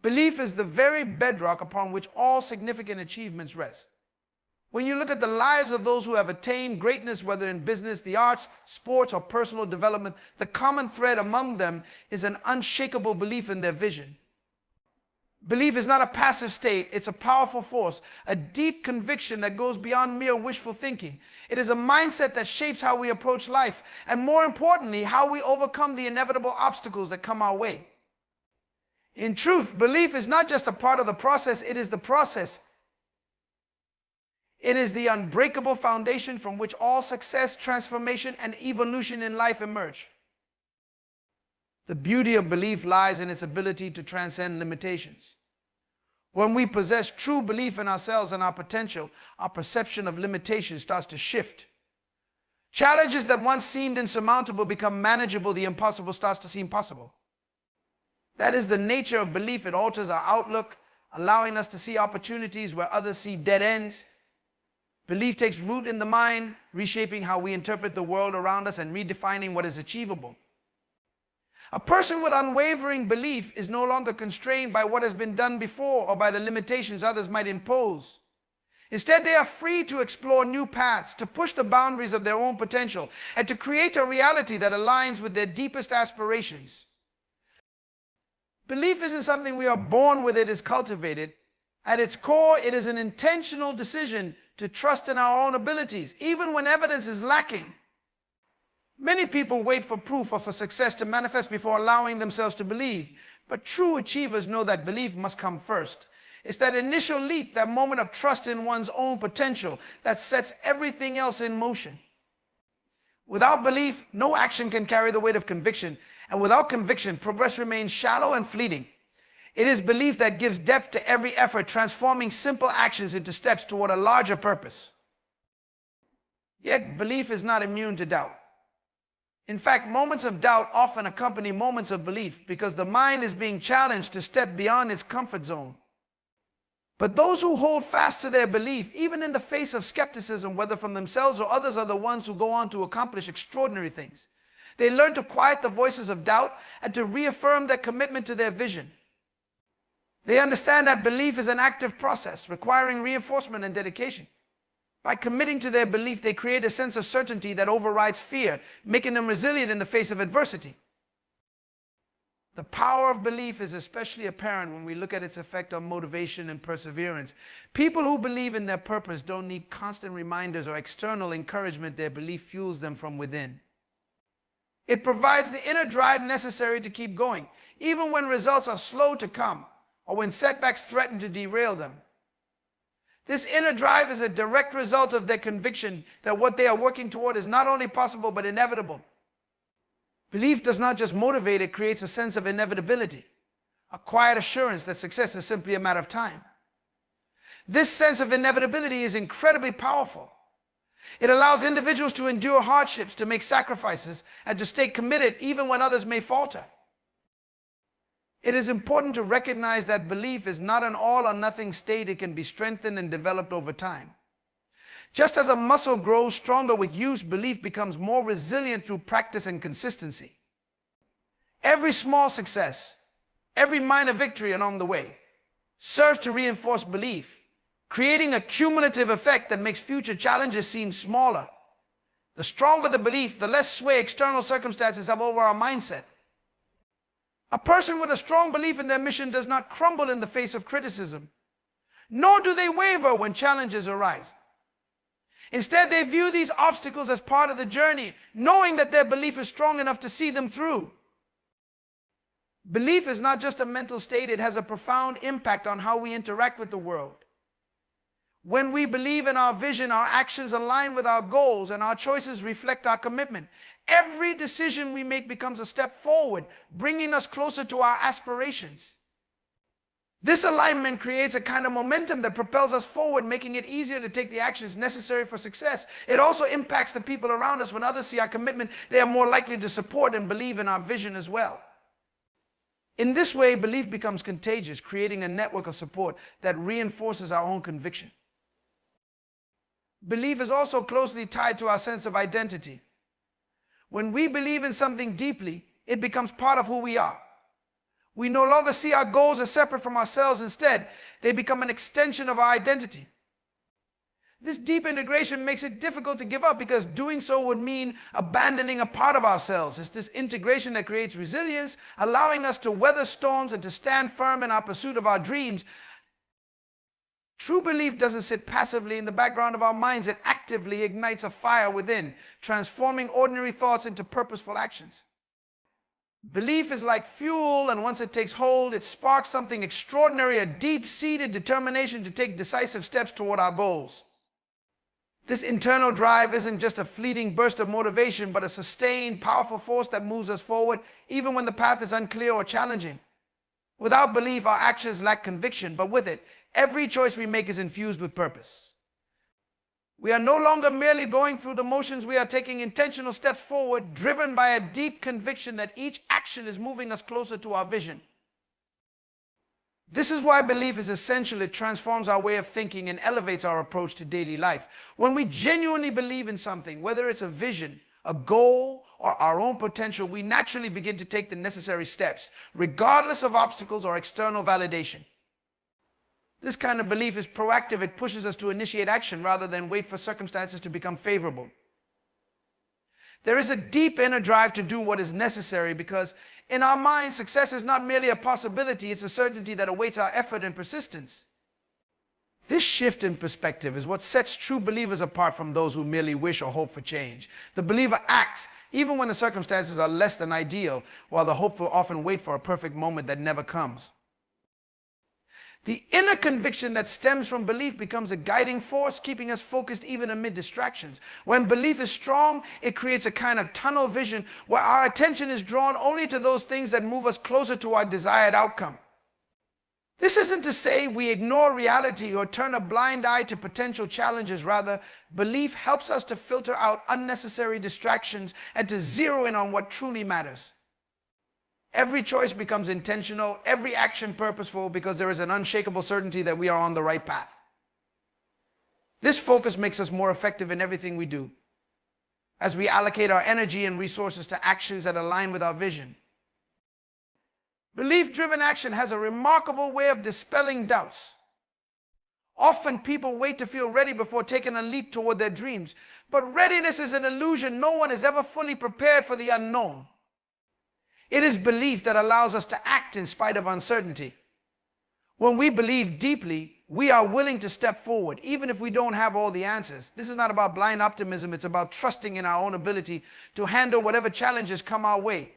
Belief is the very bedrock upon which all significant achievements rest. When you look at the lives of those who have attained greatness, whether in business, the arts, sports, or personal development, the common thread among them is an unshakable belief in their vision. Belief is not a passive state, it's a powerful force, a deep conviction that goes beyond mere wishful thinking. It is a mindset that shapes how we approach life, and more importantly, how we overcome the inevitable obstacles that come our way. In truth, belief is not just a part of the process, it is the process. It is the unbreakable foundation from which all success, transformation, and evolution in life emerge. The beauty of belief lies in its ability to transcend limitations. When we possess true belief in ourselves and our potential, our perception of limitations starts to shift. Challenges that once seemed insurmountable become manageable, the impossible starts to seem possible. That is the nature of belief. It alters our outlook, allowing us to see opportunities where others see dead ends. Belief takes root in the mind, reshaping how we interpret the world around us and redefining what is achievable. A person with unwavering belief is no longer constrained by what has been done before or by the limitations others might impose. Instead, they are free to explore new paths, to push the boundaries of their own potential, and to create a reality that aligns with their deepest aspirations. Belief isn't something we are born with, it is cultivated. At its core, it is an intentional decision to trust in our own abilities, even when evidence is lacking. Many people wait for proof or for success to manifest before allowing themselves to believe. But true achievers know that belief must come first. It's that initial leap, that moment of trust in one's own potential, that sets everything else in motion. Without belief, no action can carry the weight of conviction. And without conviction, progress remains shallow and fleeting. It is belief that gives depth to every effort, transforming simple actions into steps toward a larger purpose. Yet, belief is not immune to doubt. In fact, moments of doubt often accompany moments of belief because the mind is being challenged to step beyond its comfort zone. But those who hold fast to their belief, even in the face of skepticism, whether from themselves or others, are the ones who go on to accomplish extraordinary things. They learn to quiet the voices of doubt and to reaffirm their commitment to their vision. They understand that belief is an active process requiring reinforcement and dedication. By committing to their belief, they create a sense of certainty that overrides fear, making them resilient in the face of adversity. The power of belief is especially apparent when we look at its effect on motivation and perseverance. People who believe in their purpose don't need constant reminders or external encouragement. Their belief fuels them from within. It provides the inner drive necessary to keep going, even when results are slow to come or when setbacks threaten to derail them. This inner drive is a direct result of their conviction that what they are working toward is not only possible but inevitable. Belief does not just motivate, it creates a sense of inevitability, a quiet assurance that success is simply a matter of time. This sense of inevitability is incredibly powerful. It allows individuals to endure hardships, to make sacrifices, and to stay committed even when others may falter. It is important to recognize that belief is not an all or nothing state. It can be strengthened and developed over time. Just as a muscle grows stronger with use, belief becomes more resilient through practice and consistency. Every small success, every minor victory along the way serves to reinforce belief, creating a cumulative effect that makes future challenges seem smaller. The stronger the belief, the less sway external circumstances have over our mindset. A person with a strong belief in their mission does not crumble in the face of criticism, nor do they waver when challenges arise. Instead, they view these obstacles as part of the journey, knowing that their belief is strong enough to see them through. Belief is not just a mental state, it has a profound impact on how we interact with the world. When we believe in our vision, our actions align with our goals and our choices reflect our commitment. Every decision we make becomes a step forward, bringing us closer to our aspirations. This alignment creates a kind of momentum that propels us forward, making it easier to take the actions necessary for success. It also impacts the people around us. When others see our commitment, they are more likely to support and believe in our vision as well. In this way, belief becomes contagious, creating a network of support that reinforces our own conviction. Belief is also closely tied to our sense of identity. When we believe in something deeply, it becomes part of who we are. We no longer see our goals as separate from ourselves. Instead, they become an extension of our identity. This deep integration makes it difficult to give up because doing so would mean abandoning a part of ourselves. It's this integration that creates resilience, allowing us to weather storms and to stand firm in our pursuit of our dreams. True belief doesn't sit passively in the background of our minds. It actively ignites a fire within, transforming ordinary thoughts into purposeful actions. Belief is like fuel, and once it takes hold, it sparks something extraordinary, a deep-seated determination to take decisive steps toward our goals. This internal drive isn't just a fleeting burst of motivation, but a sustained, powerful force that moves us forward, even when the path is unclear or challenging. Without belief, our actions lack conviction, but with it, every choice we make is infused with purpose. We are no longer merely going through the motions. We are taking intentional steps forward, driven by a deep conviction that each action is moving us closer to our vision. This is why belief is essential. It transforms our way of thinking and elevates our approach to daily life. When we genuinely believe in something, whether it's a vision, a goal, or our own potential, we naturally begin to take the necessary steps, regardless of obstacles or external validation. This kind of belief is proactive. It pushes us to initiate action rather than wait for circumstances to become favorable. There is a deep inner drive to do what is necessary because in our minds, success is not merely a possibility, it's a certainty that awaits our effort and persistence. This shift in perspective is what sets true believers apart from those who merely wish or hope for change. The believer acts even when the circumstances are less than ideal, while the hopeful often wait for a perfect moment that never comes. The inner conviction that stems from belief becomes a guiding force, keeping us focused even amid distractions. When belief is strong, it creates a kind of tunnel vision where our attention is drawn only to those things that move us closer to our desired outcome. This isn't to say we ignore reality or turn a blind eye to potential challenges. Rather, belief helps us to filter out unnecessary distractions and to zero in on what truly matters. Every choice becomes intentional, every action purposeful, because there is an unshakable certainty that we are on the right path. This focus makes us more effective in everything we do, as we allocate our energy and resources to actions that align with our vision. Belief-driven action has a remarkable way of dispelling doubts. Often people wait to feel ready before taking a leap toward their dreams, but readiness is an illusion. No one is ever fully prepared for the unknown. It is belief that allows us to act in spite of uncertainty. When we believe deeply, we are willing to step forward, even if we don't have all the answers. This is not about blind optimism. It's about trusting in our own ability to handle whatever challenges come our way.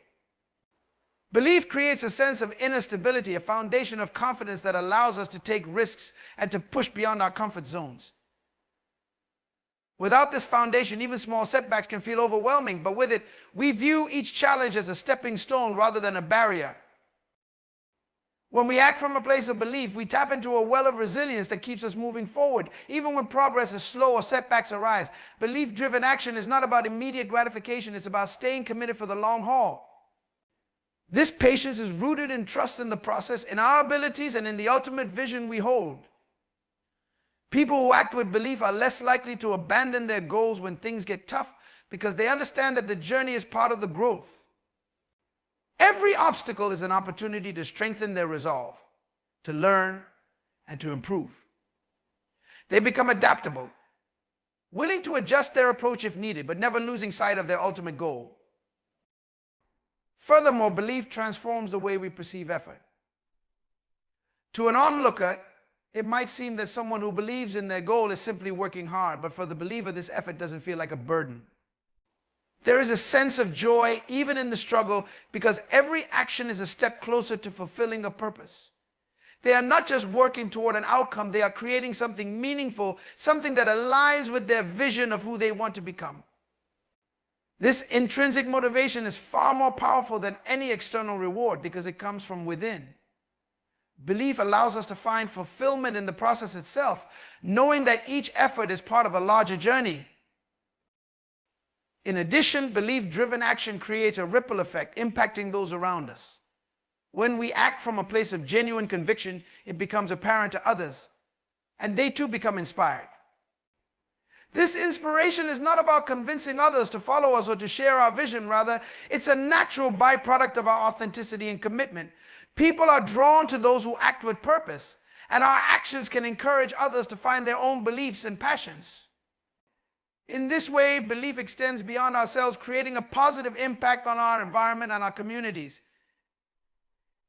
Belief creates a sense of inner stability, a foundation of confidence that allows us to take risks and to push beyond our comfort zones. Without this foundation, even small setbacks can feel overwhelming, but with it, we view each challenge as a stepping stone rather than a barrier. When we act from a place of belief, we tap into a well of resilience that keeps us moving forward, even when progress is slow or setbacks arise. Belief-driven action is not about immediate gratification, it's about staying committed for the long haul. This patience is rooted in trust in the process, in our abilities, and in the ultimate vision we hold. People who act with belief are less likely to abandon their goals when things get tough because they understand that the journey is part of the growth. Every obstacle is an opportunity to strengthen their resolve, to learn, and to improve. They become adaptable, willing to adjust their approach if needed, but never losing sight of their ultimate goal. Furthermore, belief transforms the way we perceive effort. To an onlooker, it might seem that someone who believes in their goal is simply working hard, but for the believer, this effort doesn't feel like a burden. There is a sense of joy even in the struggle because every action is a step closer to fulfilling a purpose. They are not just working toward an outcome, they are creating something meaningful, something that aligns with their vision of who they want to become. This intrinsic motivation is far more powerful than any external reward because it comes from within. Belief allows us to find fulfillment in the process itself, knowing that each effort is part of a larger journey. In addition, belief-driven action creates a ripple effect, impacting those around us. When we act from a place of genuine conviction, it becomes apparent to others, and they too become inspired. This inspiration is not about convincing others to follow us or to share our vision. Rather, it's a natural byproduct of our authenticity and commitment. People are drawn to those who act with purpose, and our actions can encourage others to find their own beliefs and passions. In this way, belief extends beyond ourselves, creating a positive impact on our environment and our communities.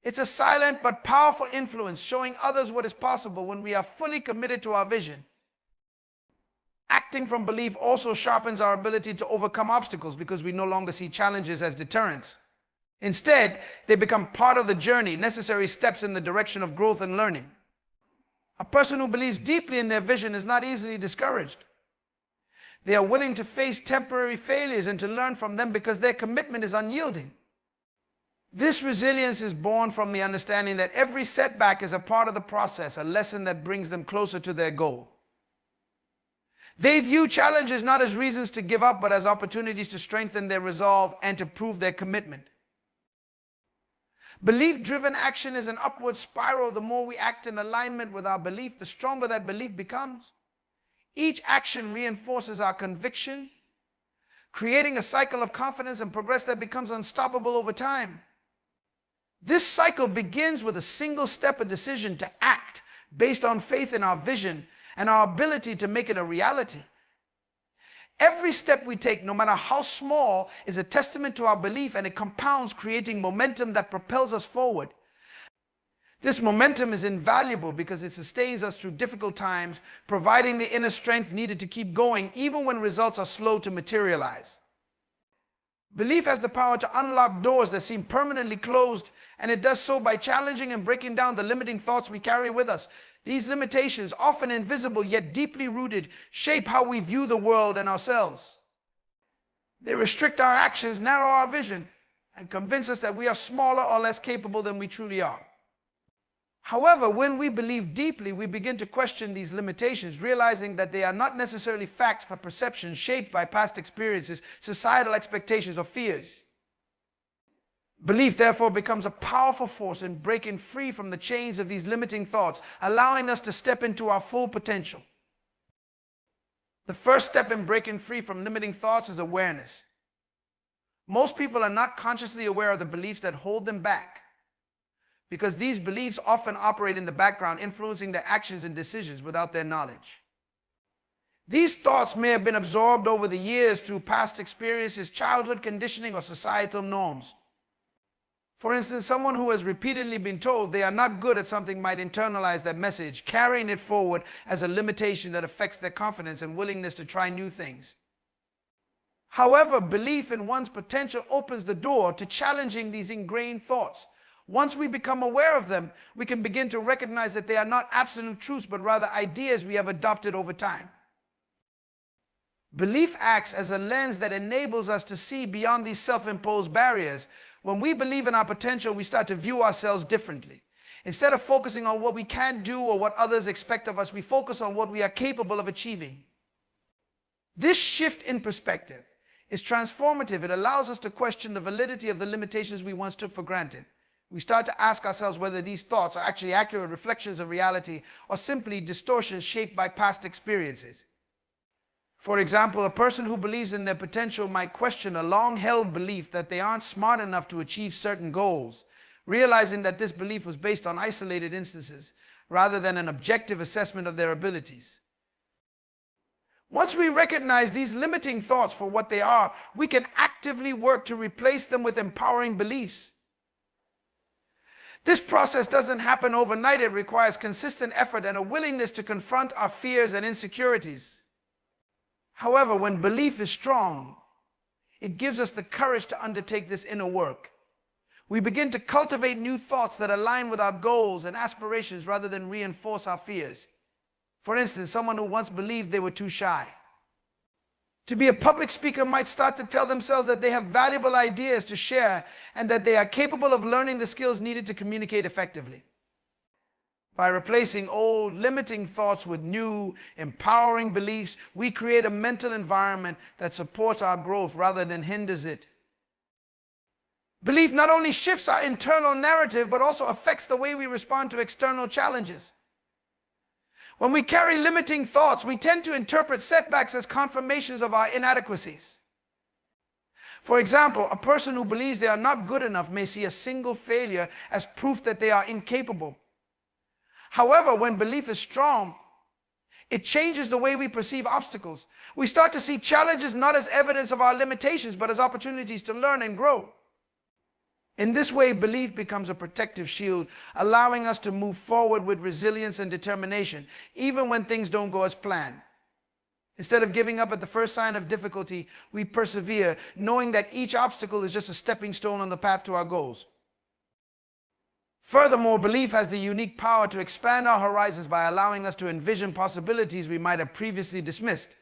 It's a silent but powerful influence, showing others what is possible when we are fully committed to our vision. Acting from belief also sharpens our ability to overcome obstacles because we no longer see challenges as deterrents. Instead, they become part of the journey, necessary steps in the direction of growth and learning. A person who believes deeply in their vision is not easily discouraged. They are willing to face temporary failures and to learn from them because their commitment is unyielding. This resilience is born from the understanding that every setback is a part of the process, a lesson that brings them closer to their goal. They view challenges not as reasons to give up, but as opportunities to strengthen their resolve and to prove their commitment. Belief-driven action is an upward spiral. The more we act in alignment with our belief, the stronger that belief becomes. Each action reinforces our conviction, creating a cycle of confidence and progress that becomes unstoppable over time. This cycle begins with a single step, a decision to act based on faith in our vision and our ability to make it a reality. Every step we take, no matter how small, is a testament to our belief, and it compounds, creating momentum that propels us forward. This momentum is invaluable because it sustains us through difficult times, providing the inner strength needed to keep going even when results are slow to materialize. Belief has the power to unlock doors that seem permanently closed, and it does so by challenging and breaking down the limiting thoughts we carry with us. These limitations, often invisible yet deeply rooted, shape how we view the world and ourselves. They restrict our actions, narrow our vision, and convince us that we are smaller or less capable than we truly are. However, when we believe deeply, we begin to question these limitations, realizing that they are not necessarily facts but perceptions shaped by past experiences, societal expectations, or fears. Belief, therefore, becomes a powerful force in breaking free from the chains of these limiting thoughts, allowing us to step into our full potential. The first step in breaking free from limiting thoughts is awareness. Most people are not consciously aware of the beliefs that hold them back, because these beliefs often operate in the background, influencing their actions and decisions without their knowledge. These thoughts may have been absorbed over the years through past experiences, childhood conditioning, or societal norms. For instance, someone who has repeatedly been told they are not good at something might internalize that message, carrying it forward as a limitation that affects their confidence and willingness to try new things. However, belief in one's potential opens the door to challenging these ingrained thoughts. Once we become aware of them, we can begin to recognize that they are not absolute truths, but rather ideas we have adopted over time. Belief acts as a lens that enables us to see beyond these self-imposed barriers. When we believe in our potential, we start to view ourselves differently. Instead of focusing on what we can't do or what others expect of us, we focus on what we are capable of achieving. This shift in perspective is transformative. It allows us to question the validity of the limitations we once took for granted. We start to ask ourselves whether these thoughts are actually accurate reflections of reality or simply distortions shaped by past experiences. For example, a person who believes in their potential might question a long-held belief that they aren't smart enough to achieve certain goals, realizing that this belief was based on isolated instances rather than an objective assessment of their abilities. Once we recognize these limiting thoughts for what they are, we can actively work to replace them with empowering beliefs. This process doesn't happen overnight. It requires consistent effort and a willingness to confront our fears and insecurities. However, when belief is strong, it gives us the courage to undertake this inner work. We begin to cultivate new thoughts that align with our goals and aspirations rather than reinforce our fears. For instance, someone who once believed they were too shy to be a public speaker might start to tell themselves that they have valuable ideas to share and that they are capable of learning the skills needed to communicate effectively. By replacing old, limiting thoughts with new, empowering beliefs, we create a mental environment that supports our growth rather than hinders it. Belief not only shifts our internal narrative, but also affects the way we respond to external challenges. When we carry limiting thoughts, we tend to interpret setbacks as confirmations of our inadequacies. For example, a person who believes they are not good enough may see a single failure as proof that they are incapable. However, when belief is strong, it changes the way we perceive obstacles. We start to see challenges not as evidence of our limitations, but as opportunities to learn and grow. In this way, belief becomes a protective shield, allowing us to move forward with resilience and determination, even when things don't go as planned. Instead of giving up at the first sign of difficulty, we persevere, knowing that each obstacle is just a stepping stone on the path to our goals. Furthermore, belief has the unique power to expand our horizons by allowing us to envision possibilities we might have previously dismissed.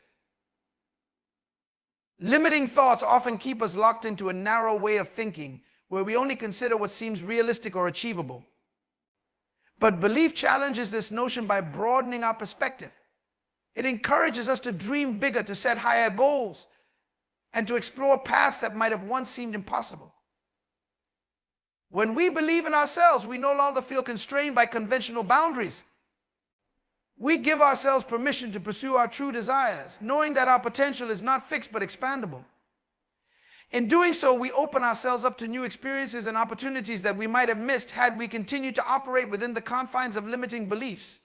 Limiting thoughts often keep us locked into a narrow way of thinking, where we only consider what seems realistic or achievable. But belief challenges this notion by broadening our perspective. It encourages us to dream bigger, to set higher goals, and to explore paths that might have once seemed impossible. When we believe in ourselves, we no longer feel constrained by conventional boundaries. We give ourselves permission to pursue our true desires, knowing that our potential is not fixed but expandable. In doing so, we open ourselves up to new experiences and opportunities that we might have missed had we continued to operate within the confines of limiting beliefs.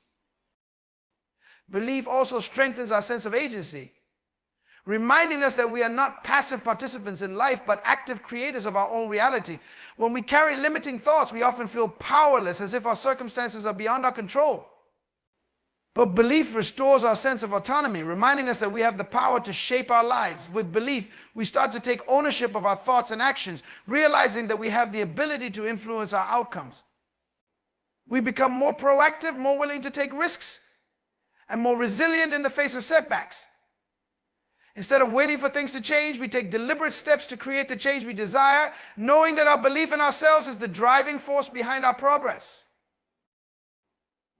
Belief also strengthens our sense of agency, reminding us that we are not passive participants in life, but active creators of our own reality. When we carry limiting thoughts, we often feel powerless, as if our circumstances are beyond our control. But belief restores our sense of autonomy, reminding us that we have the power to shape our lives. With belief, we start to take ownership of our thoughts and actions, realizing that we have the ability to influence our outcomes. We become more proactive, more willing to take risks, and more resilient in the face of setbacks. Instead of waiting for things to change, we take deliberate steps to create the change we desire, knowing that our belief in ourselves is the driving force behind our progress.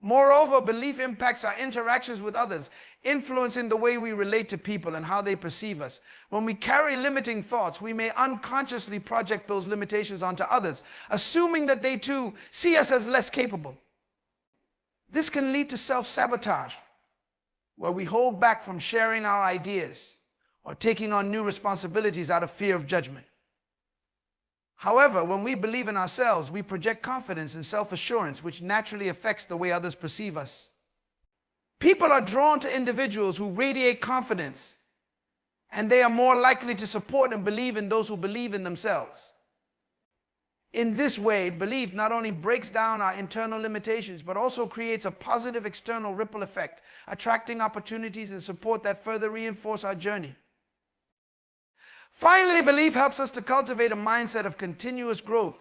Moreover, belief impacts our interactions with others, influencing the way we relate to people and how they perceive us. When we carry limiting thoughts, we may unconsciously project those limitations onto others, assuming that they too see us as less capable. This can lead to self-sabotage, where we hold back from sharing our ideas or taking on new responsibilities out of fear of judgment. However, when we believe in ourselves, we project confidence and self-assurance, which naturally affects the way others perceive us. People are drawn to individuals who radiate confidence, and they are more likely to support and believe in those who believe in themselves. In this way, belief not only breaks down our internal limitations, but also creates a positive external ripple effect, attracting opportunities and support that further reinforce our journey. Finally, belief helps us to cultivate a mindset of continuous growth.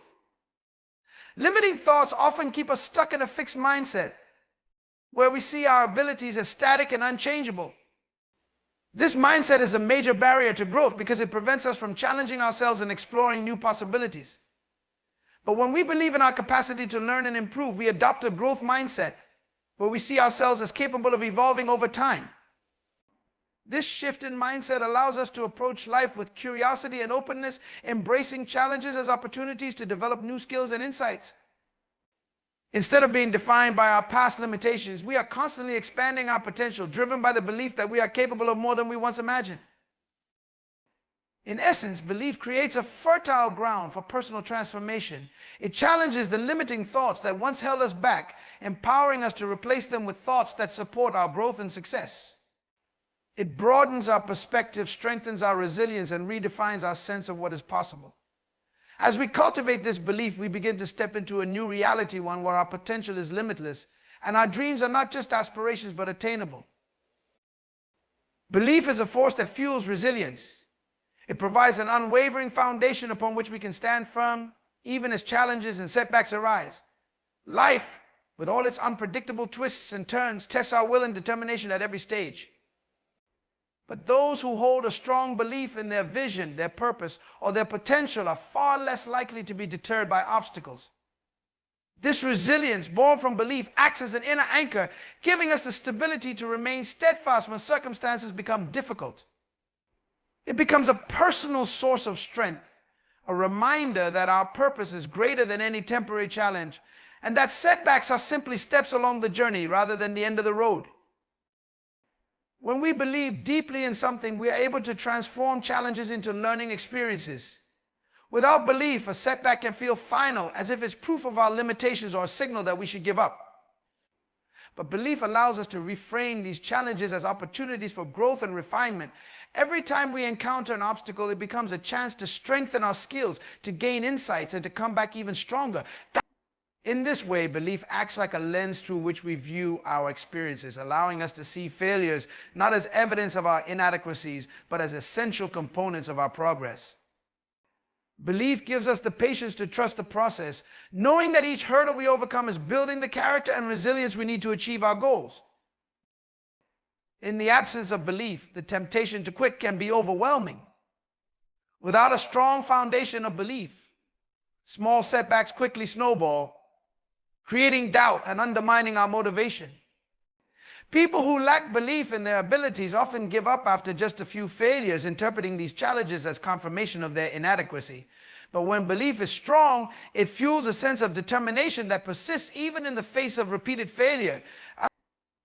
Limiting thoughts often keep us stuck in a fixed mindset, where we see our abilities as static and unchangeable. This mindset is a major barrier to growth because it prevents us from challenging ourselves and exploring new possibilities. But when we believe in our capacity to learn and improve, we adopt a growth mindset where we see ourselves as capable of evolving over time. This shift in mindset allows us to approach life with curiosity and openness, embracing challenges as opportunities to develop new skills and insights. Instead of being defined by our past limitations, we are constantly expanding our potential, driven by the belief that we are capable of more than we once imagined. In essence, belief creates a fertile ground for personal transformation. It challenges the limiting thoughts that once held us back, empowering us to replace them with thoughts that support our growth and success. It broadens our perspective, strengthens our resilience, and redefines our sense of what is possible. As we cultivate this belief, we begin to step into a new reality, one where our potential is limitless, and our dreams are not just aspirations but attainable. Belief is a force that fuels resilience. It provides an unwavering foundation upon which we can stand firm, even as challenges and setbacks arise. Life, with all its unpredictable twists and turns, tests our will and determination at every stage. But those who hold a strong belief in their vision, their purpose, or their potential are far less likely to be deterred by obstacles. This resilience, born from belief, acts as an inner anchor, giving us the stability to remain steadfast when circumstances become difficult. It becomes a personal source of strength, a reminder that our purpose is greater than any temporary challenge, and that setbacks are simply steps along the journey rather than the end of the road. When we believe deeply in something, we are able to transform challenges into learning experiences. Without belief, a setback can feel final, as if it's proof of our limitations or a signal that we should give up. But belief allows us to reframe these challenges as opportunities for growth and refinement. Every time we encounter an obstacle, it becomes a chance to strengthen our skills, to gain insights, and to come back even stronger. In this way, belief acts like a lens through which we view our experiences, allowing us to see failures not as evidence of our inadequacies, but as essential components of our progress. Belief gives us the patience to trust the process, knowing that each hurdle we overcome is building the character and resilience we need to achieve our goals. In the absence of belief, the temptation to quit can be overwhelming. Without a strong foundation of belief, small setbacks quickly snowball, creating doubt and undermining our motivation. People who lack belief in their abilities often give up after just a few failures, interpreting these challenges as confirmation of their inadequacy. But when belief is strong, it fuels a sense of determination that persists even in the face of repeated failure.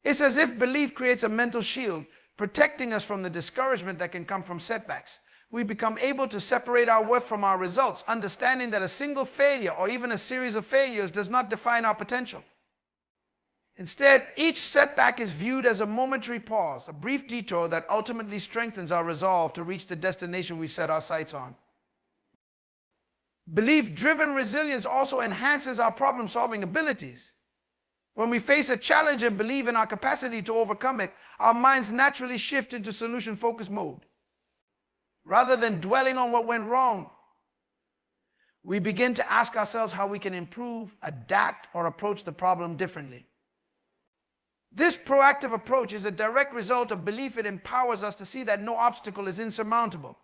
It's as if belief creates a mental shield, protecting us from the discouragement that can come from setbacks. We become able to separate our worth from our results, understanding that a single failure or even a series of failures does not define our potential. Instead, each setback is viewed as a momentary pause, a brief detour that ultimately strengthens our resolve to reach the destination we've set our sights on. Belief-driven resilience also enhances our problem-solving abilities. When we face a challenge and believe in our capacity to overcome it, our minds naturally shift into solution-focused mode. Rather than dwelling on what went wrong, we begin to ask ourselves how we can improve, adapt, or approach the problem differently. This proactive approach is a direct result of belief. It empowers us to see that no obstacle is insurmountable,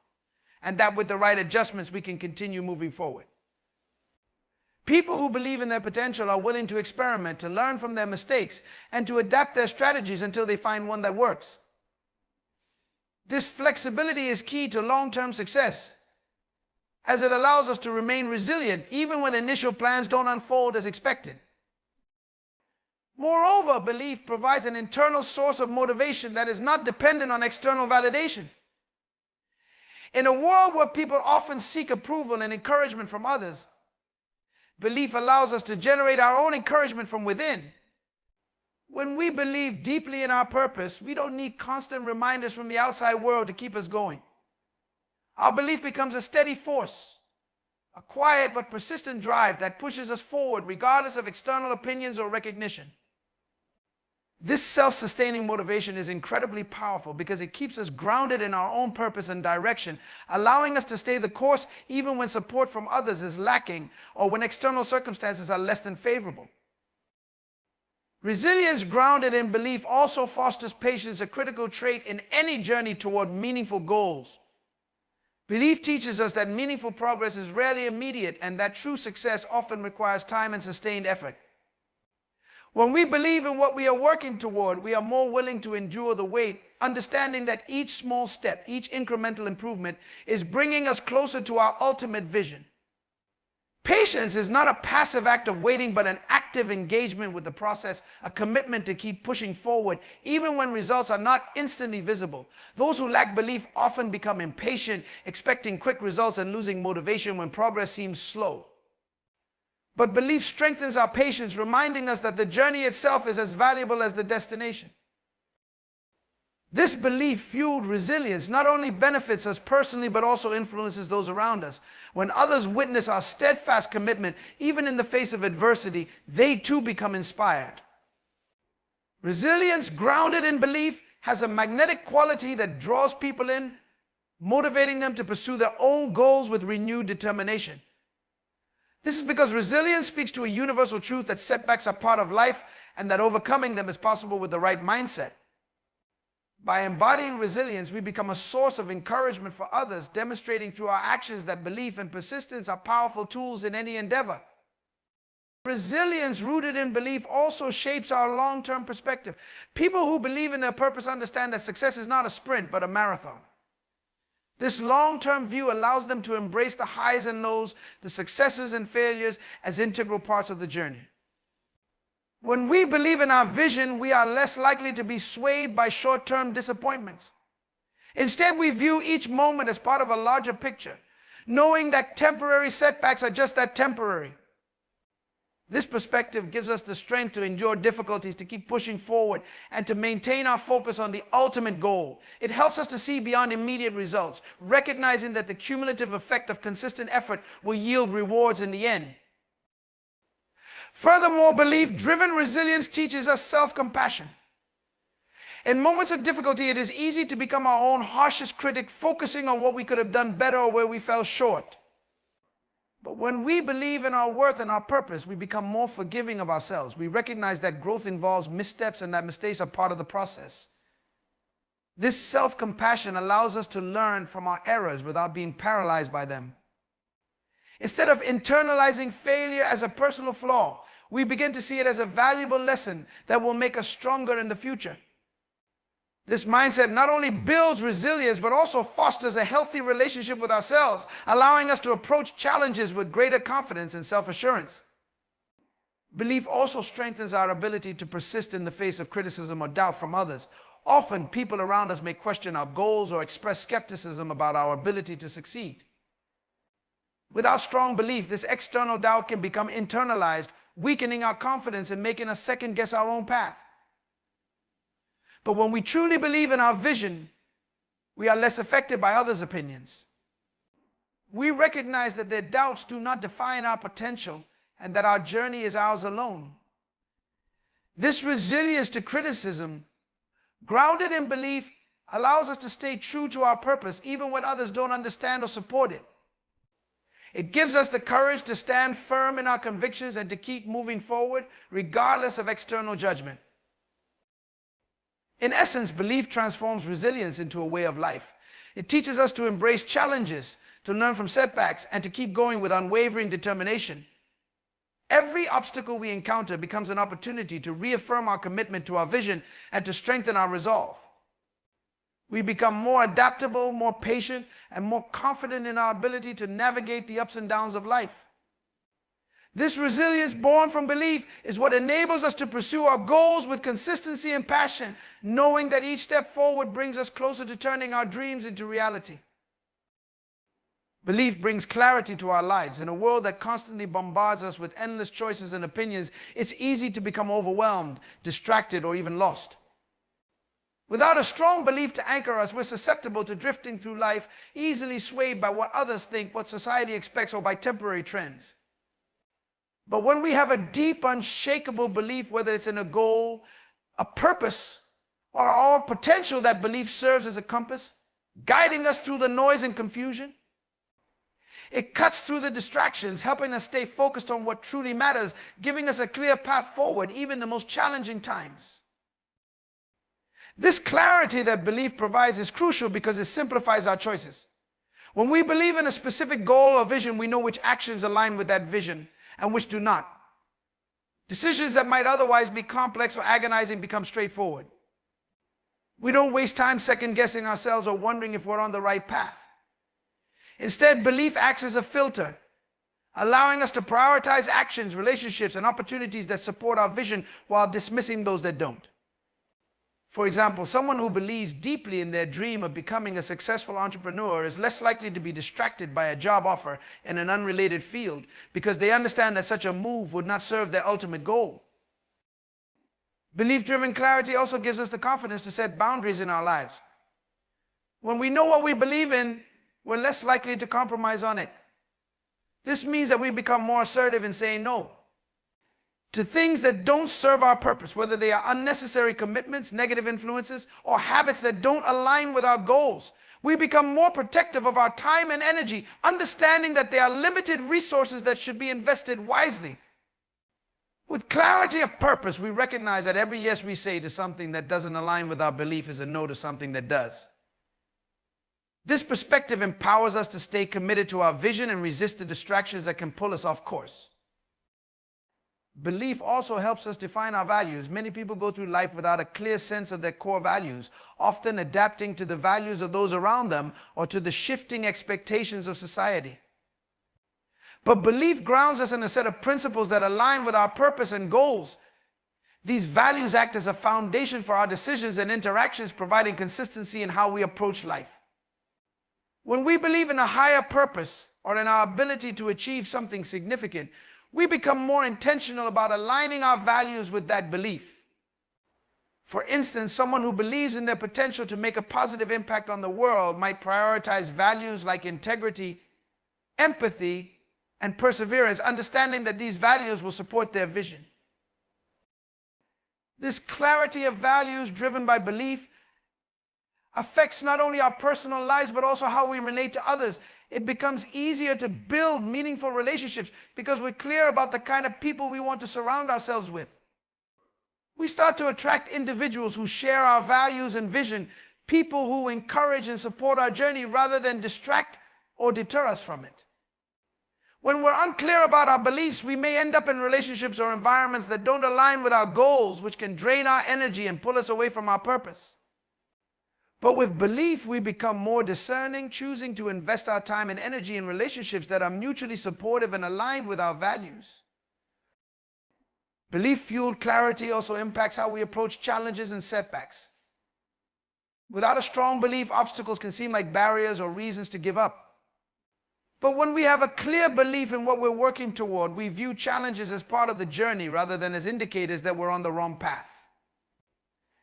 and that with the right adjustments, we can continue moving forward. People who believe in their potential are willing to experiment, to learn from their mistakes, and to adapt their strategies until they find one that works. This flexibility is key to long-term success, as it allows us to remain resilient even when initial plans don't unfold as expected. Moreover, belief provides an internal source of motivation that is not dependent on external validation. In a world where people often seek approval and encouragement from others, belief allows us to generate our own encouragement from within. When we believe deeply in our purpose, we don't need constant reminders from the outside world to keep us going. Our belief becomes a steady force, a quiet but persistent drive that pushes us forward regardless of external opinions or recognition. This self-sustaining motivation is incredibly powerful because it keeps us grounded in our own purpose and direction, allowing us to stay the course even when support from others is lacking or when external circumstances are less than favorable. Resilience grounded in belief also fosters patience, a critical trait in any journey toward meaningful goals. Belief teaches us that meaningful progress is rarely immediate and that true success often requires time and sustained effort. When we believe in what we are working toward, we are more willing to endure the wait, understanding that each small step, each incremental improvement is bringing us closer to our ultimate vision. Patience is not a passive act of waiting, but an active engagement with the process, a commitment to keep pushing forward, even when results are not instantly visible. Those who lack belief often become impatient, expecting quick results and losing motivation when progress seems slow. But belief strengthens our patience, reminding us that the journey itself is as valuable as the destination. This belief-fueled resilience not only benefits us personally, but also influences those around us. When others witness our steadfast commitment, even in the face of adversity, they too become inspired. Resilience grounded in belief has a magnetic quality that draws people in, motivating them to pursue their own goals with renewed determination. This is because resilience speaks to a universal truth that setbacks are part of life and that overcoming them is possible with the right mindset. By embodying resilience, we become a source of encouragement for others, demonstrating through our actions that belief and persistence are powerful tools in any endeavor. Resilience rooted in belief also shapes our long-term perspective. People who believe in their purpose understand that success is not a sprint, but a marathon. This long-term view allows them to embrace the highs and lows, the successes and failures as integral parts of the journey. When we believe in our vision, we are less likely to be swayed by short-term disappointments. Instead, we view each moment as part of a larger picture, knowing that temporary setbacks are just that, temporary. This perspective gives us the strength to endure difficulties, to keep pushing forward, and to maintain our focus on the ultimate goal. It helps us to see beyond immediate results, recognizing that the cumulative effect of consistent effort will yield rewards in the end. Furthermore, belief-driven resilience teaches us self-compassion. In moments of difficulty, it is easy to become our own harshest critic, focusing on what we could have done better or where we fell short. But when we believe in our worth and our purpose, we become more forgiving of ourselves. We recognize that growth involves missteps and that mistakes are part of the process. This self-compassion allows us to learn from our errors without being paralyzed by them. Instead of internalizing failure as a personal flaw, we begin to see it as a valuable lesson that will make us stronger in the future. This mindset not only builds resilience, but also fosters a healthy relationship with ourselves, allowing us to approach challenges with greater confidence and self-assurance. Belief also strengthens our ability to persist in the face of criticism or doubt from others. Often, people around us may question our goals or express skepticism about our ability to succeed. Without strong belief, this external doubt can become internalized, weakening our confidence and making us second-guess our own path. But when we truly believe in our vision, we are less affected by others' opinions. We recognize that their doubts do not define our potential and that our journey is ours alone. This resilience to criticism, grounded in belief, allows us to stay true to our purpose even when others don't understand or support it. It gives us the courage to stand firm in our convictions and to keep moving forward regardless of external judgment. In essence, belief transforms resilience into a way of life. It teaches us to embrace challenges, to learn from setbacks, and to keep going with unwavering determination. Every obstacle we encounter becomes an opportunity to reaffirm our commitment to our vision and to strengthen our resolve. We become more adaptable, more patient, and more confident in our ability to navigate the ups and downs of life. This resilience born from belief is what enables us to pursue our goals with consistency and passion, knowing that each step forward brings us closer to turning our dreams into reality. Belief brings clarity to our lives. In a world that constantly bombards us with endless choices and opinions, it's easy to become overwhelmed, distracted, or even lost. Without a strong belief to anchor us, we're susceptible to drifting through life, easily swayed by what others think, what society expects, or by temporary trends. But when we have a deep, unshakable belief, whether it's in a goal, a purpose, or our potential, that belief serves as a compass, guiding us through the noise and confusion. It cuts through the distractions, helping us stay focused on what truly matters, giving us a clear path forward, even in the most challenging times. This clarity that belief provides is crucial because it simplifies our choices. When we believe in a specific goal or vision, we know which actions align with that vision and which do not. Decisions that might otherwise be complex or agonizing become straightforward. We don't waste time second-guessing ourselves or wondering if we're on the right path. Instead, belief acts as a filter, allowing us to prioritize actions, relationships, and opportunities that support our vision while dismissing those that don't. For example, someone who believes deeply in their dream of becoming a successful entrepreneur is less likely to be distracted by a job offer in an unrelated field because they understand that such a move would not serve their ultimate goal. Belief-driven clarity also gives us the confidence to set boundaries in our lives. When we know what we believe in, we're less likely to compromise on it. This means that we become more assertive in saying no to things that don't serve our purpose, whether they are unnecessary commitments, negative influences, or habits that don't align with our goals. We become more protective of our time and energy, understanding that there are limited resources that should be invested wisely. With clarity of purpose, we recognize that every yes we say to something that doesn't align with our belief is a no to something that does. This perspective empowers us to stay committed to our vision and resist the distractions that can pull us off course. Belief also helps us define our values. Many people go through life without a clear sense of their core values, often adapting to the values of those around them or to the shifting expectations of society. But belief grounds us in a set of principles that align with our purpose and goals. These values act as a foundation for our decisions and interactions, providing consistency in how we approach life. When we believe in a higher purpose or in our ability to achieve something significant, we become more intentional about aligning our values with that belief. For instance, someone who believes in their potential to make a positive impact on the world might prioritize values like integrity, empathy, and perseverance, understanding that these values will support their vision. This clarity of values driven by belief affects not only our personal lives, but also how we relate to others. It becomes easier to build meaningful relationships because we're clear about the kind of people we want to surround ourselves with. We start to attract individuals who share our values and vision, people who encourage and support our journey rather than distract or deter us from it. When we're unclear about our beliefs, we may end up in relationships or environments that don't align with our goals, which can drain our energy and pull us away from our purpose. But with belief, we become more discerning, choosing to invest our time and energy in relationships that are mutually supportive and aligned with our values. Belief-fueled clarity also impacts how we approach challenges and setbacks. Without a strong belief, obstacles can seem like barriers or reasons to give up. But when we have a clear belief in what we're working toward, we view challenges as part of the journey rather than as indicators that we're on the wrong path.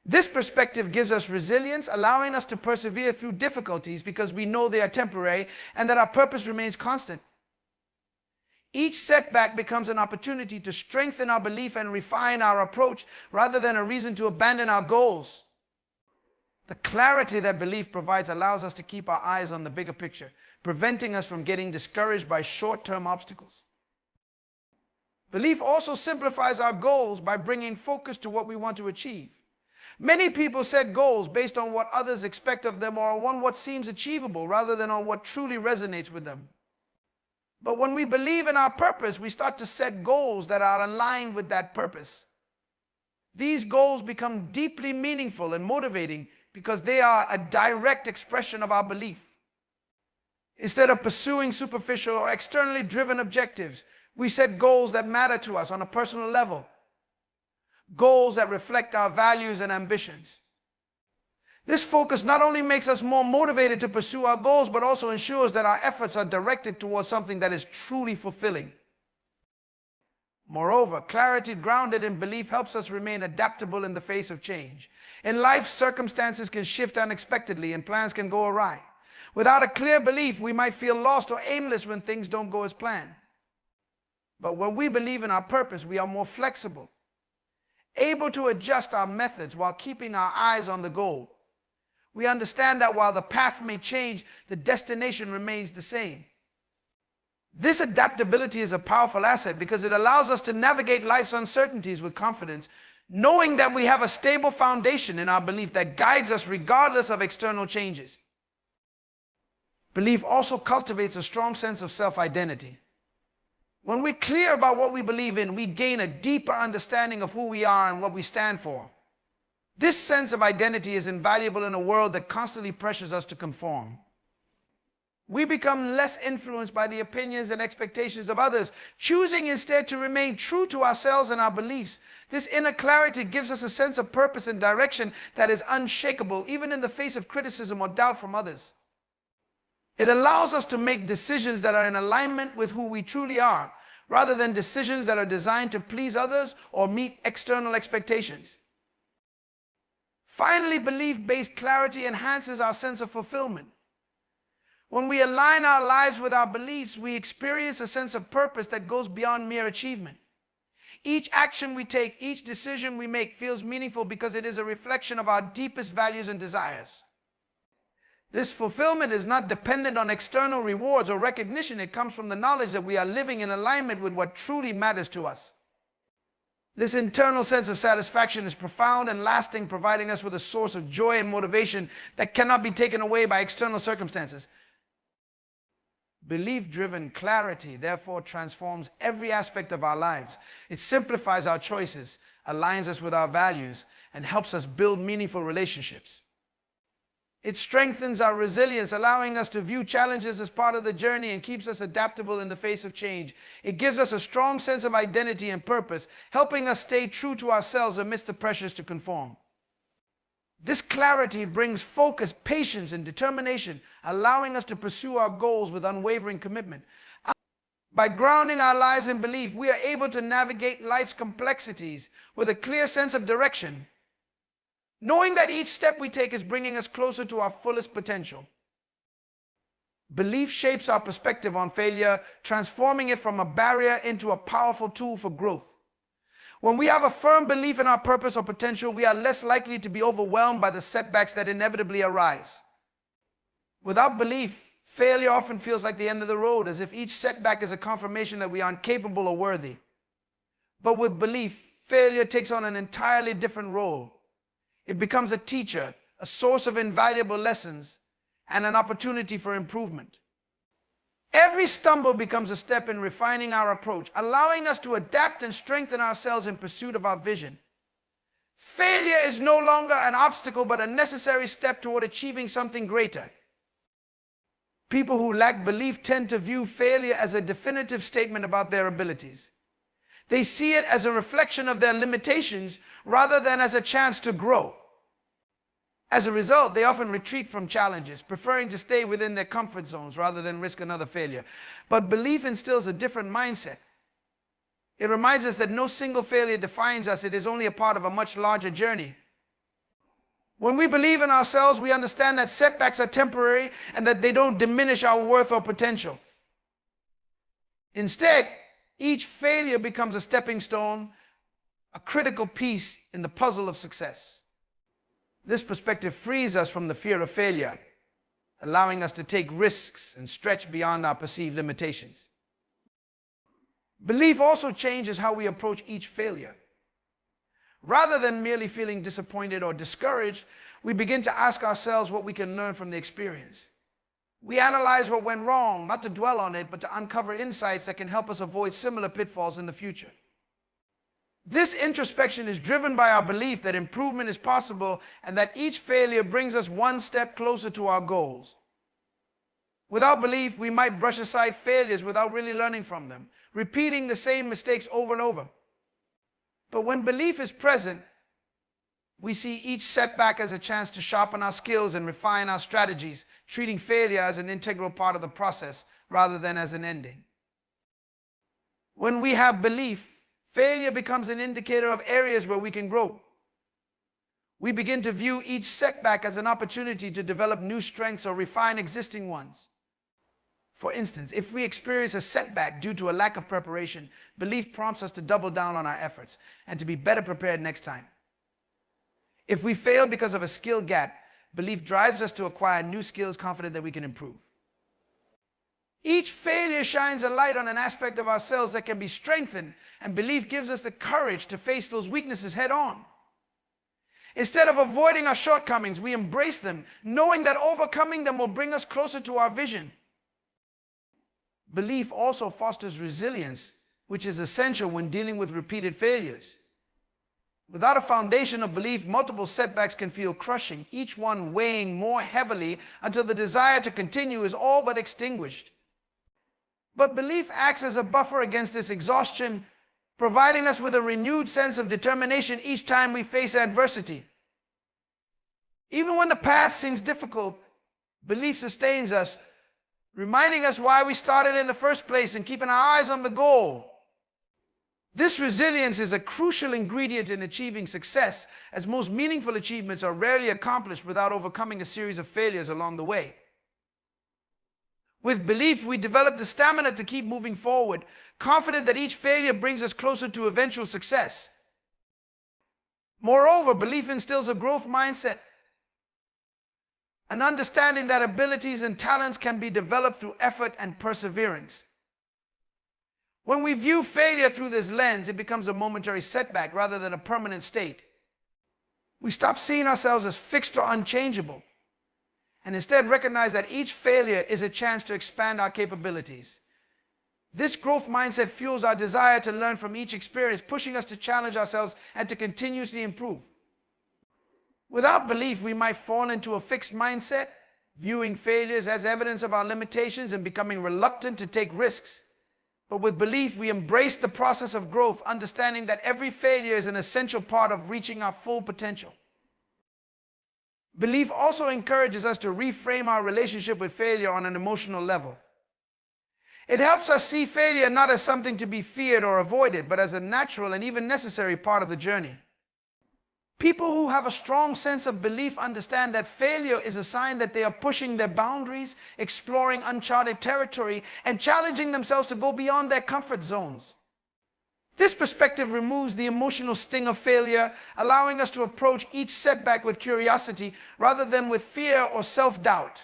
This perspective gives us resilience, allowing us to persevere through difficulties because we know they are temporary and that our purpose remains constant. Each setback becomes an opportunity to strengthen our belief and refine our approach rather than a reason to abandon our goals. The clarity that belief provides allows us to keep our eyes on the bigger picture, preventing us from getting discouraged by short-term obstacles. Belief also simplifies our goals by bringing focus to what we want to achieve. Many people set goals based on what others expect of them or on what seems achievable rather than on what truly resonates with them. But when we believe in our purpose, we start to set goals that are aligned with that purpose. These goals become deeply meaningful and motivating because they are a direct expression of our belief. Instead of pursuing superficial or externally driven objectives, we set goals that matter to us on a personal level. Goals that reflect our values and ambitions. This focus not only makes us more motivated to pursue our goals, but also ensures that our efforts are directed towards something that is truly fulfilling. Moreover, clarity grounded in belief helps us remain adaptable in the face of change. In life, circumstances can shift unexpectedly and plans can go awry. Without a clear belief, we might feel lost or aimless when things don't go as planned. But when we believe in our purpose, we are more flexible, able to adjust our methods while keeping our eyes on the goal. We understand that while the path may change, the destination remains the same. This adaptability is a powerful asset because it allows us to navigate life's uncertainties with confidence, knowing that we have a stable foundation in our belief that guides us regardless of external changes. Belief also cultivates a strong sense of self-identity. When we're clear about what we believe in, we gain a deeper understanding of who we are and what we stand for. This sense of identity is invaluable in a world that constantly pressures us to conform. We become less influenced by the opinions and expectations of others, choosing instead to remain true to ourselves and our beliefs. This inner clarity gives us a sense of purpose and direction that is unshakable, even in the face of criticism or doubt from others. It allows us to make decisions that are in alignment with who we truly are, rather than decisions that are designed to please others or meet external expectations. Finally, belief-based clarity enhances our sense of fulfillment. When we align our lives with our beliefs, we experience a sense of purpose that goes beyond mere achievement. Each action we take, each decision we make feels meaningful because it is a reflection of our deepest values and desires. This fulfillment is not dependent on external rewards or recognition. It comes from the knowledge that we are living in alignment with what truly matters to us. This internal sense of satisfaction is profound and lasting, providing us with a source of joy and motivation that cannot be taken away by external circumstances. Belief-driven clarity, therefore, transforms every aspect of our lives. It simplifies our choices, aligns us with our values, and helps us build meaningful relationships. It strengthens our resilience, allowing us to view challenges as part of the journey and keeps us adaptable in the face of change. It gives us a strong sense of identity and purpose, helping us stay true to ourselves amidst the pressures to conform. This clarity brings focus, patience, and determination, allowing us to pursue our goals with unwavering commitment. By grounding our lives in belief, we are able to navigate life's complexities with a clear sense of direction, knowing that each step we take is bringing us closer to our fullest potential. Belief shapes our perspective on failure, transforming it from a barrier into a powerful tool for growth. When we have a firm belief in our purpose or potential, we are less likely to be overwhelmed by the setbacks that inevitably arise. Without belief, failure often feels like the end of the road, as if each setback is a confirmation that we are incapable or worthy. But with belief, failure takes on an entirely different role. It becomes a teacher, a source of invaluable lessons, and an opportunity for improvement. Every stumble becomes a step in refining our approach, allowing us to adapt and strengthen ourselves in pursuit of our vision. Failure is no longer an obstacle, but a necessary step toward achieving something greater. People who lack belief tend to view failure as a definitive statement about their abilities. They see it as a reflection of their limitations rather than as a chance to grow. As a result, they often retreat from challenges, preferring to stay within their comfort zones rather than risk another failure. But belief instills a different mindset. It reminds us that no single failure defines us. It is only a part of a much larger journey. When we believe in ourselves, we understand that setbacks are temporary and that they don't diminish our worth or potential. Instead, each failure becomes a stepping stone, a critical piece in the puzzle of success. This perspective frees us from the fear of failure, allowing us to take risks and stretch beyond our perceived limitations. Belief also changes how we approach each failure. Rather than merely feeling disappointed or discouraged, we begin to ask ourselves what we can learn from the experience. We analyze what went wrong, not to dwell on it, but to uncover insights that can help us avoid similar pitfalls in the future. This introspection is driven by our belief that improvement is possible and that each failure brings us one step closer to our goals. Without belief, we might brush aside failures without really learning from them, repeating the same mistakes over and over. But when belief is present, we see each setback as a chance to sharpen our skills and refine our strategies, treating failure as an integral part of the process rather than as an ending. When we have belief, failure becomes an indicator of areas where we can grow. We begin to view each setback as an opportunity to develop new strengths or refine existing ones. For instance, if we experience a setback due to a lack of preparation, belief prompts us to double down on our efforts and to be better prepared next time. If we fail because of a skill gap, belief drives us to acquire new skills, confident that we can improve. Each failure shines a light on an aspect of ourselves that can be strengthened, and belief gives us the courage to face those weaknesses head on. Instead of avoiding our shortcomings, we embrace them, knowing that overcoming them will bring us closer to our vision. Belief also fosters resilience, which is essential when dealing with repeated failures. Without a foundation of belief, multiple setbacks can feel crushing, each one weighing more heavily until the desire to continue is all but extinguished. But belief acts as a buffer against this exhaustion, providing us with a renewed sense of determination each time we face adversity. Even when the path seems difficult, belief sustains us, reminding us why we started in the first place and keeping our eyes on the goal. This resilience is a crucial ingredient in achieving success, as most meaningful achievements are rarely accomplished without overcoming a series of failures along the way. With belief, we develop the stamina to keep moving forward, confident that each failure brings us closer to eventual success. Moreover, belief instills a growth mindset, an understanding that abilities and talents can be developed through effort and perseverance. When we view failure through this lens, it becomes a momentary setback rather than a permanent state. We stop seeing ourselves as fixed or unchangeable, and instead recognize that each failure is a chance to expand our capabilities. This growth mindset fuels our desire to learn from each experience, pushing us to challenge ourselves and to continuously improve. Without belief, we might fall into a fixed mindset, viewing failures as evidence of our limitations and becoming reluctant to take risks. But with belief, we embrace the process of growth, understanding that every failure is an essential part of reaching our full potential. Belief also encourages us to reframe our relationship with failure on an emotional level. It helps us see failure not as something to be feared or avoided, but as a natural and even necessary part of the journey. People who have a strong sense of belief understand that failure is a sign that they are pushing their boundaries, exploring uncharted territory, and challenging themselves to go beyond their comfort zones. This perspective removes the emotional sting of failure, allowing us to approach each setback with curiosity rather than with fear or self-doubt.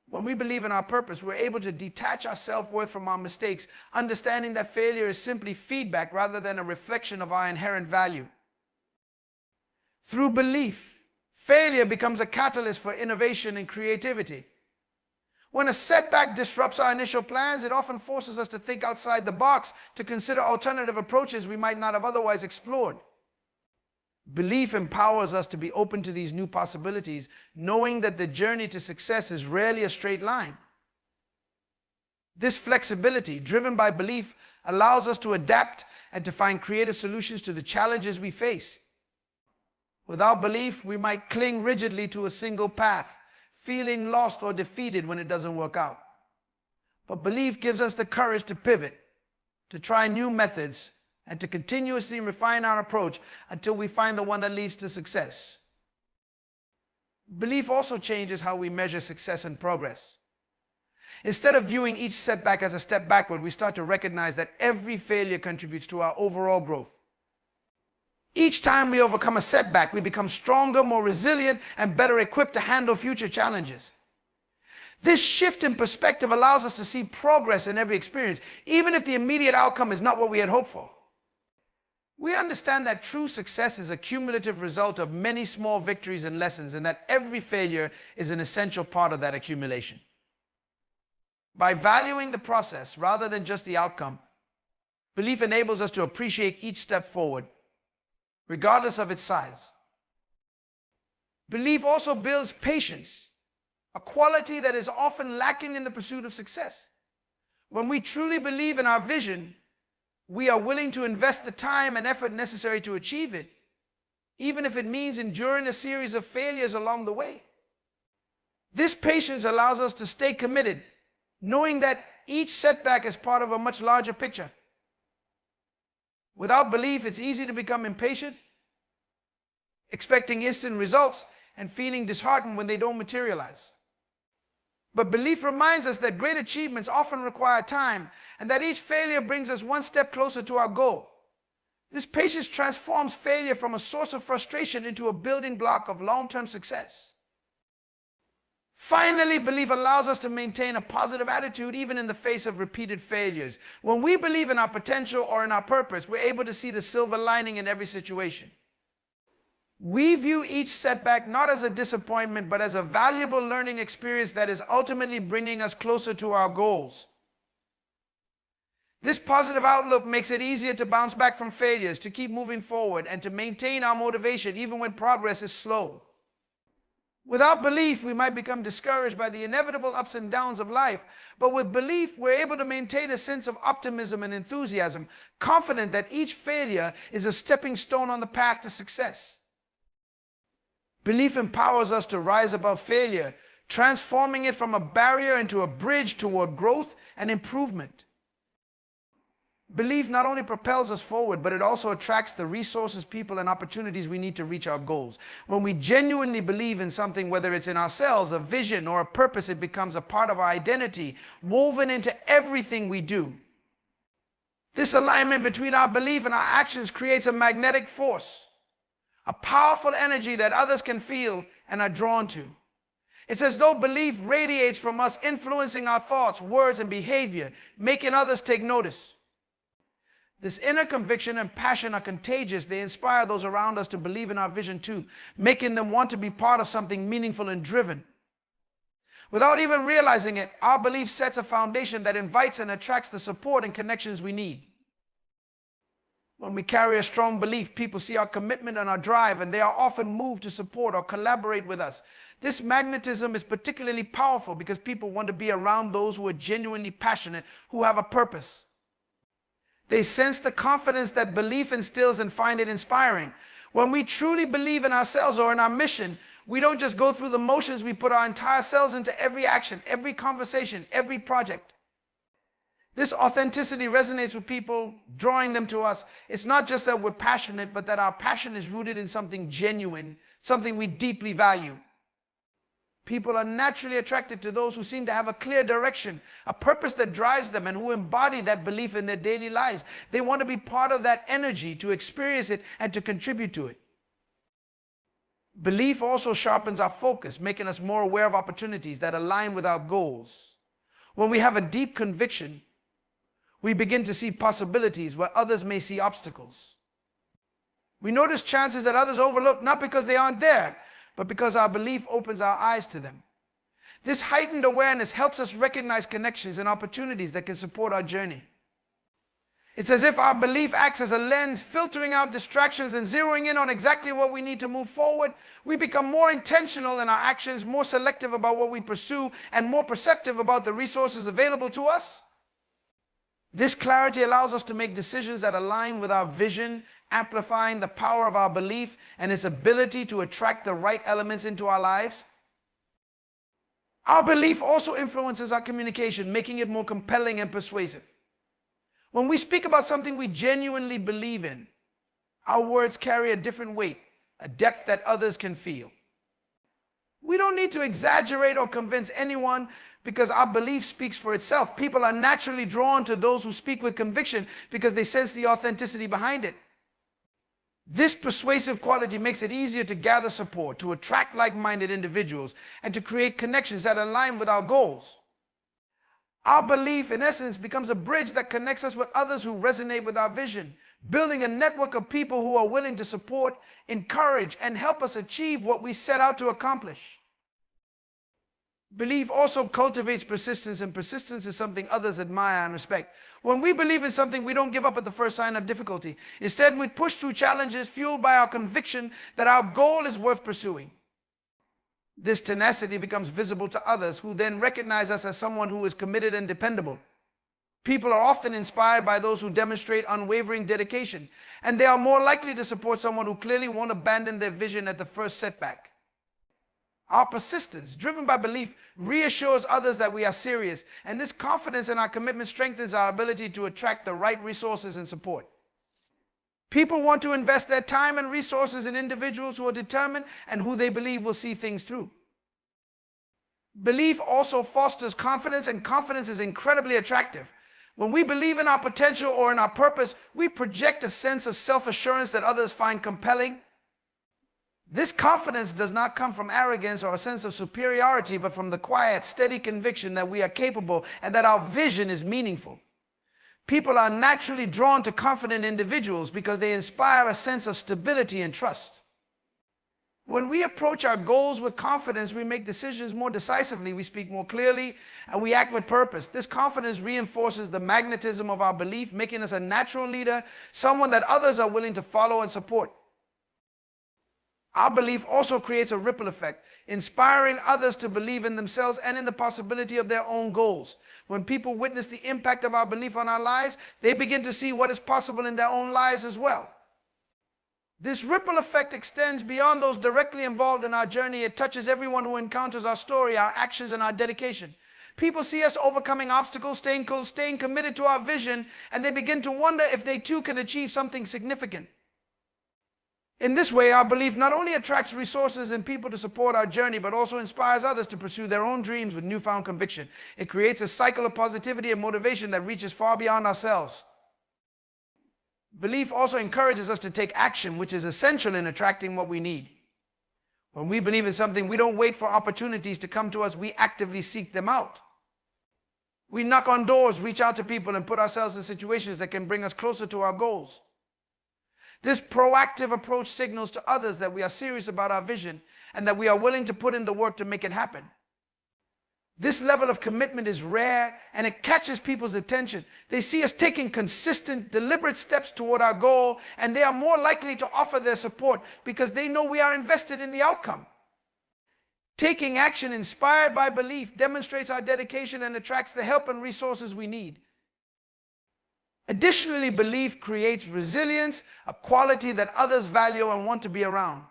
When we believe in our purpose, we're able to detach our self-worth from our mistakes, understanding that failure is simply feedback rather than a reflection of our inherent value. Through belief, failure becomes a catalyst for innovation and creativity. When a setback disrupts our initial plans, it often forces us to think outside the box, to consider alternative approaches we might not have otherwise explored. Belief empowers us to be open to these new possibilities, knowing that the journey to success is rarely a straight line. This flexibility, driven by belief, allows us to adapt and to find creative solutions to the challenges we face. Without belief, we might cling rigidly to a single path, feeling lost or defeated when it doesn't work out. But belief gives us the courage to pivot, to try new methods, and to continuously refine our approach until we find the one that leads to success. Belief also changes how we measure success and progress. Instead of viewing each setback as a step backward, we start to recognize that every failure contributes to our overall growth. Each time we overcome a setback, we become stronger, more resilient, and better equipped to handle future challenges. This shift in perspective allows us to see progress in every experience, even if the immediate outcome is not what we had hoped for. We understand that true success is a cumulative result of many small victories and lessons, and that every failure is an essential part of that accumulation. By valuing the process rather than just the outcome, belief enables us to appreciate each step forward, regardless of its size. Belief also builds patience, a quality that is often lacking in the pursuit of success. When we truly believe in our vision, we are willing to invest the time and effort necessary to achieve it, even if it means enduring a series of failures along the way. This patience allows us to stay committed, knowing that each setback is part of a much larger picture. Without belief, it's easy to become impatient, expecting instant results and feeling disheartened when they don't materialize. But belief reminds us that great achievements often require time, and that each failure brings us one step closer to our goal. This patience transforms failure from a source of frustration into a building block of long-term success. Finally, belief allows us to maintain a positive attitude even in the face of repeated failures. When we believe in our potential or in our purpose, we're able to see the silver lining in every situation. We view each setback not as a disappointment, but as a valuable learning experience that is ultimately bringing us closer to our goals. This positive outlook makes it easier to bounce back from failures, to keep moving forward, and to maintain our motivation even when progress is slow. Without belief, we might become discouraged by the inevitable ups and downs of life, but with belief, we're able to maintain a sense of optimism and enthusiasm, confident that each failure is a stepping stone on the path to success. Belief empowers us to rise above failure, transforming it from a barrier into a bridge toward growth and improvement. Belief not only propels us forward, but it also attracts the resources, people, and opportunities we need to reach our goals. When we genuinely believe in something, whether it's in ourselves, a vision, or a purpose, it becomes a part of our identity, woven into everything we do. This alignment between our belief and our actions creates a magnetic force, a powerful energy that others can feel and are drawn to. It's as though belief radiates from us, influencing our thoughts, words, and behavior, making others take notice. This inner conviction and passion are contagious. They inspire those around us to believe in our vision too, making them want to be part of something meaningful and driven. Without even realizing it, our belief sets a foundation that invites and attracts the support and connections we need. When we carry a strong belief, people see our commitment and our drive, and they are often moved to support or collaborate with us. This magnetism is particularly powerful because people want to be around those who are genuinely passionate, who have a purpose. They sense the confidence that belief instills and find it inspiring. When we truly believe in ourselves or in our mission, we don't just go through the motions, we put our entire selves into every action, every conversation, every project. This authenticity resonates with people, drawing them to us. It's not just that we're passionate, but that our passion is rooted in something genuine, something we deeply value. People are naturally attracted to those who seem to have a clear direction, a purpose that drives them, and who embody that belief in their daily lives. They want to be part of that energy, to experience it and to contribute to it. Belief also sharpens our focus, making us more aware of opportunities that align with our goals. When we have a deep conviction, we begin to see possibilities where others may see obstacles. We notice chances that others overlook, not because they aren't there, but because our belief opens our eyes to them. This heightened awareness helps us recognize connections and opportunities that can support our journey. It's as if our belief acts as a lens, filtering out distractions and zeroing in on exactly what we need to move forward. We become more intentional in our actions, more selective about what we pursue, and more perceptive about the resources available to us. This clarity allows us to make decisions that align with our vision, amplifying the power of our belief and its ability to attract the right elements into our lives. Our belief also influences our communication, making it more compelling and persuasive. When we speak about something we genuinely believe in, our words carry a different weight, a depth that others can feel. We don't need to exaggerate or convince anyone because our belief speaks for itself. People are naturally drawn to those who speak with conviction because they sense the authenticity behind it. This persuasive quality makes it easier to gather support, to attract like-minded individuals, and to create connections that align with our goals. Our belief, in essence, becomes a bridge that connects us with others who resonate with our vision, building a network of people who are willing to support, encourage, and help us achieve what we set out to accomplish. Belief also cultivates persistence, and persistence is something others admire and respect. When we believe in something, we don't give up at the first sign of difficulty. Instead, we push through challenges fueled by our conviction that our goal is worth pursuing. This tenacity becomes visible to others, who then recognize us as someone who is committed and dependable. People are often inspired by those who demonstrate unwavering dedication, and they are more likely to support someone who clearly won't abandon their vision at the first setback. Our persistence, driven by belief, reassures others that we are serious, and this confidence in our commitment strengthens our ability to attract the right resources and support. People want to invest their time and resources in individuals who are determined and who they believe will see things through. Belief also fosters confidence, and confidence is incredibly attractive. When we believe in our potential or in our purpose, we project a sense of self-assurance that others find compelling. This confidence does not come from arrogance or a sense of superiority, but from the quiet, steady conviction that we are capable and that our vision is meaningful. People are naturally drawn to confident individuals because they inspire a sense of stability and trust. When we approach our goals with confidence, we make decisions more decisively, we speak more clearly, and we act with purpose. This confidence reinforces the magnetism of our belief, making us a natural leader, someone that others are willing to follow and support. Our belief also creates a ripple effect, inspiring others to believe in themselves and in the possibility of their own goals. When people witness the impact of our belief on our lives, they begin to see what is possible in their own lives as well. This ripple effect extends beyond those directly involved in our journey. It touches everyone who encounters our story, our actions, and our dedication. People see us overcoming obstacles, staying committed to our vision, and they begin to wonder if they too can achieve something significant. In this way, our belief not only attracts resources and people to support our journey, but also inspires others to pursue their own dreams with newfound conviction. It creates a cycle of positivity and motivation that reaches far beyond ourselves. Belief also encourages us to take action, which is essential in attracting what we need. When we believe in something, we don't wait for opportunities to come to us, we actively seek them out. We knock on doors, reach out to people, and put ourselves in situations that can bring us closer to our goals. This proactive approach signals to others that we are serious about our vision and that we are willing to put in the work to make it happen. This level of commitment is rare and it catches people's attention. They see us taking consistent, deliberate steps toward our goal, and they are more likely to offer their support because they know we are invested in the outcome. Taking action inspired by belief demonstrates our dedication and attracts the help and resources we need. Additionally, belief creates resilience, a quality that others value and want to be around.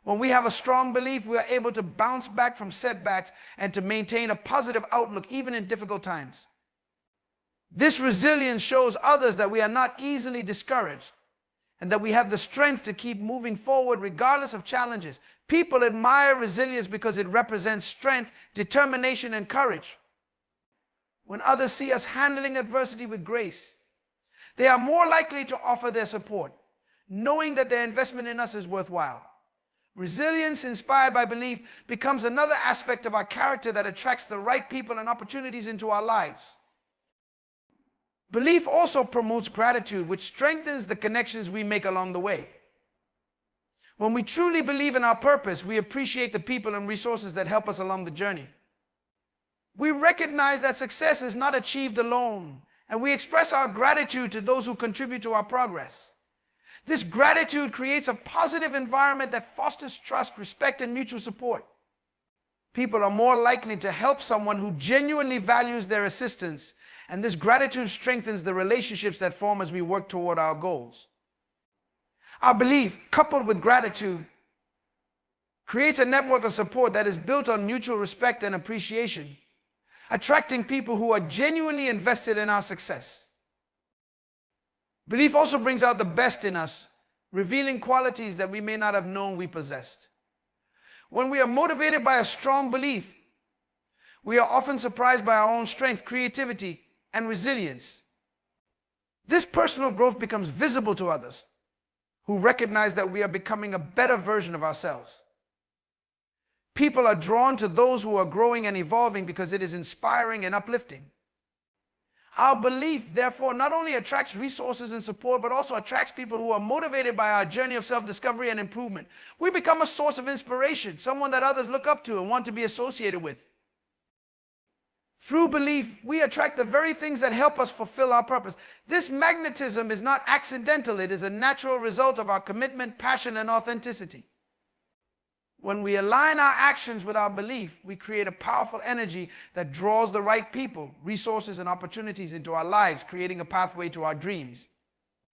When we have a strong belief, we are able to bounce back from setbacks and to maintain a positive outlook even in difficult times. This resilience shows others that we are not easily discouraged and that we have the strength to keep moving forward regardless of challenges. People admire resilience because it represents strength, determination, and courage. When others see us handling adversity with grace, they are more likely to offer their support, knowing that their investment in us is worthwhile. Resilience inspired by belief becomes another aspect of our character that attracts the right people and opportunities into our lives. Belief also promotes gratitude, which strengthens the connections we make along the way. When we truly believe in our purpose, we appreciate the people and resources that help us along the journey. We recognize that success is not achieved alone, and we express our gratitude to those who contribute to our progress. This gratitude creates a positive environment that fosters trust, respect, and mutual support. People are more likely to help someone who genuinely values their assistance, and this gratitude strengthens the relationships that form as we work toward our goals. Our belief, coupled with gratitude, creates a network of support that is built on mutual respect and appreciation, attracting people who are genuinely invested in our success. Belief also brings out the best in us, revealing qualities that we may not have known we possessed. When we are motivated by a strong belief, we are often surprised by our own strength, creativity, and resilience. This personal growth becomes visible to others, who recognize that we are becoming a better version of ourselves. People are drawn to those who are growing and evolving because it is inspiring and uplifting. Our belief, therefore, not only attracts resources and support, but also attracts people who are motivated by our journey of self-discovery and improvement. We become a source of inspiration, someone that others look up to and want to be associated with. Through belief, we attract the very things that help us fulfill our purpose. This magnetism is not accidental. It is a natural result of our commitment, passion, and authenticity. When we align our actions with our belief, we create a powerful energy that draws the right people, resources, and opportunities into our lives, creating a pathway to our dreams.